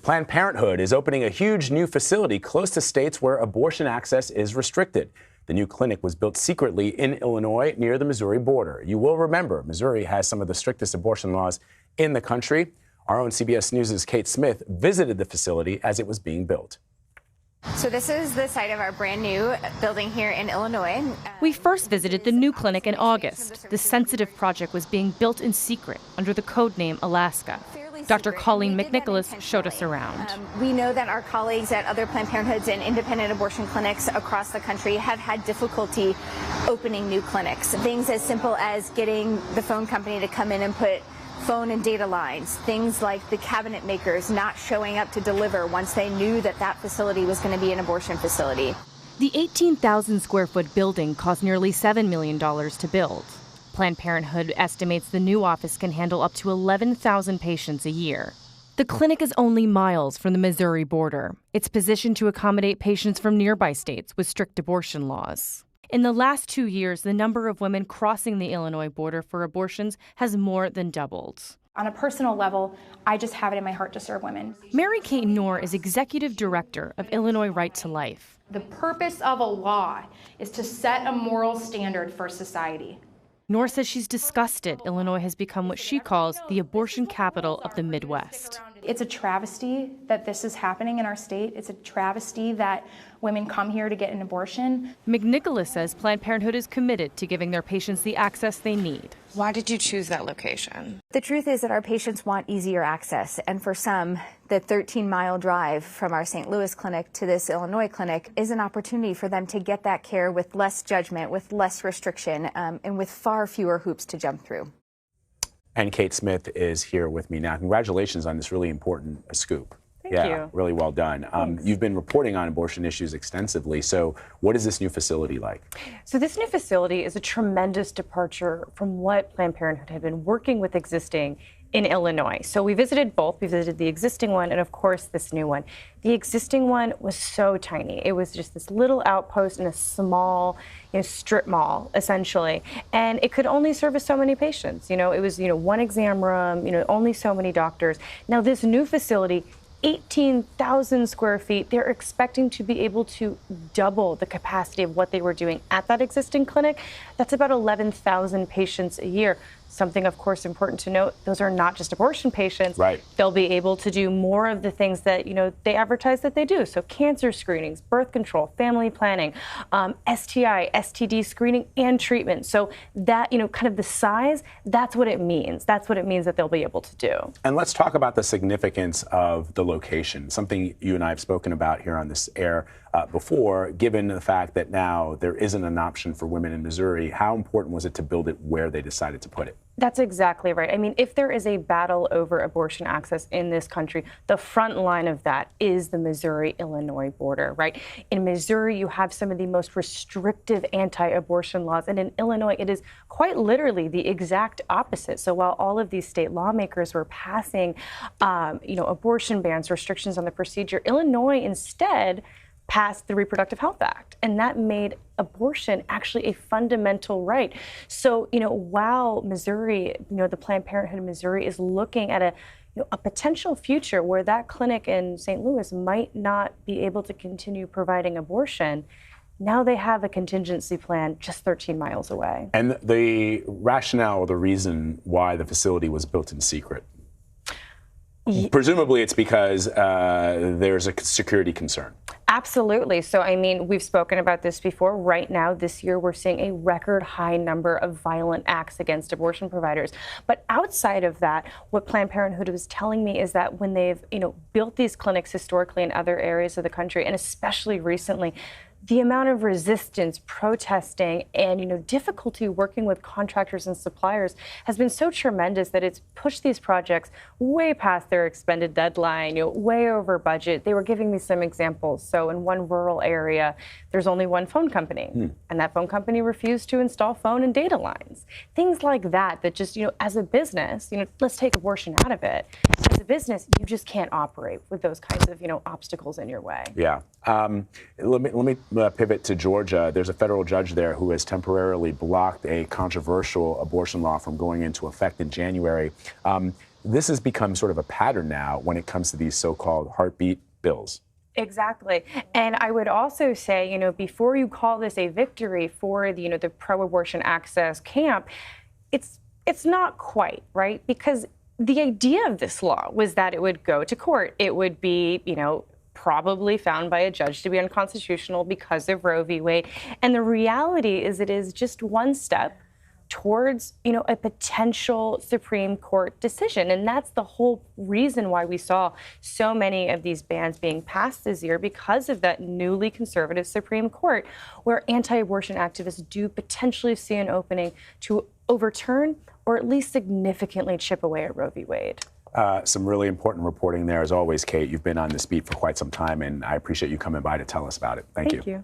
Planned Parenthood is opening a huge new facility close to states where abortion access is restricted. The new clinic was built secretly in Illinois near the Missouri border. You will remember, Missouri has some of the strictest abortion laws in the country. Our own CBS News' Kate Smith visited the facility as it was being built. So this is the site of our brand new building here in Illinois. We first visited the new clinic in August. The sensitive project was being built in secret under the code name Alaska. Dr. Colleen McNicholas showed us around. We know that our colleagues at other Planned Parenthoods and independent abortion clinics across the country have had difficulty opening new clinics. Things as simple as getting the phone company to come in and put phone and data lines, things like the cabinet makers not showing up to deliver once they knew that that facility was going to be an abortion facility. The 18,000 square foot building cost nearly $7 million to build. Planned Parenthood estimates the new office can handle up to 11,000 patients a year. The clinic is only miles from the Missouri border. It's positioned to accommodate patients from nearby states with strict abortion laws. In the last 2 years, the number of women crossing the Illinois border for abortions has more than doubled. On a personal level, I just have it in my heart to serve women. Mary Kate Knorr is executive director of Illinois Right to Life. The purpose of a law is to set a moral standard for society. Knorr says she's disgusted Illinois has become what she calls the abortion capital of the Midwest. It's a travesty that this is happening in our state. It's a travesty that women come here to get an abortion. McNicholas says Planned Parenthood is committed to giving their patients the access they need. Why did you choose that location? The truth is that our patients want easier access, and for some, the 13-mile drive from our St. Louis clinic to this Illinois clinic is an opportunity for them to get that care with less judgment, with less restriction, and with far fewer hoops to jump through. And Kate Smith is here with me now. Congratulations on this really important scoop. Thank you. You. Really well done. You've been reporting on abortion issues extensively. So what is this new facility like? So this new facility is a tremendous departure from what Planned Parenthood had been working with existing in Illinois. So we visited both. We visited the existing one and, of course, this new one. The existing one was so tiny. It was just this little outpost in a small, strip mall, essentially. And it could only service so many patients. It was, one exam room, only so many doctors. Now, this new facility, 18,000 square feet, they're expecting to be able to double the capacity of what they were doing at that existing clinic. That's about 11,000 patients a year. Something, of course, important to note, those are not just abortion patients. Right. They'll be able to do more of the things that, they advertise that they do. So cancer screenings, birth control, family planning, STI, STD screening and treatment. So that, kind of the size, that's what it means. That's what it means that they'll be able to do. And let's talk about the significance of the location, something you and I have spoken about here on this air before, given the fact that now there isn't an option for women in Missouri. How important was it to build it where they decided to put it? That's exactly right. I mean, if there is a battle over abortion access in this country, the front line of that is the Missouri-Illinois border, right? In Missouri, you have some of the most restrictive anti-abortion laws, and in Illinois, it is quite literally the exact opposite. So while all of these state lawmakers were passing, abortion bans, restrictions on the procedure, Illinois instead passed the Reproductive Health Act, and that made abortion actually a fundamental right. So, while Missouri, the Planned Parenthood in Missouri is looking at a potential future where that clinic in St. Louis might not be able to continue providing abortion, now they have a contingency plan just 13 miles away. And the rationale or the reason why the facility was built in secret? Presumably it's because there's a security concern. Absolutely. So, we've spoken about this before. Right now, this year, we're seeing a record high number of violent acts against abortion providers. But outside of that, what Planned Parenthood was telling me is that when they've, built these clinics historically in other areas of the country, and especially recently, the amount of resistance, protesting, and difficulty working with contractors and suppliers has been so tremendous that it's pushed these projects way past their expended deadline, way over budget. They were giving me some examples. So in one rural area, there's only one phone company, and that phone company refused to install phone and data lines. Things like that just, as a business, let's take abortion out of it. As a business, you just can't operate with those kinds of, obstacles in your way. Yeah. Let me pivot to Georgia. There's a federal judge there who has temporarily blocked a controversial abortion law from going into effect in January. this has become sort of a pattern now when it comes to these so-called heartbeat bills. Exactly. And I would also say, before you call this a victory for the, the pro-abortion access camp, it's not quite, right? Because the idea of this law was that it would go to court. It would be, probably found by a judge to be unconstitutional because of Roe v. Wade. And the reality is it is just one step towards, a potential Supreme Court decision. And that's the whole reason why we saw so many of these bans being passed this year, because of that newly conservative Supreme Court, where anti-abortion activists do potentially see an opening to overturn or at least significantly chip away at Roe v. Wade. Some really important reporting there, as always, Kate. You've been on this beat for quite some time, and I appreciate you coming by to tell us about it. Thank you. Thank you.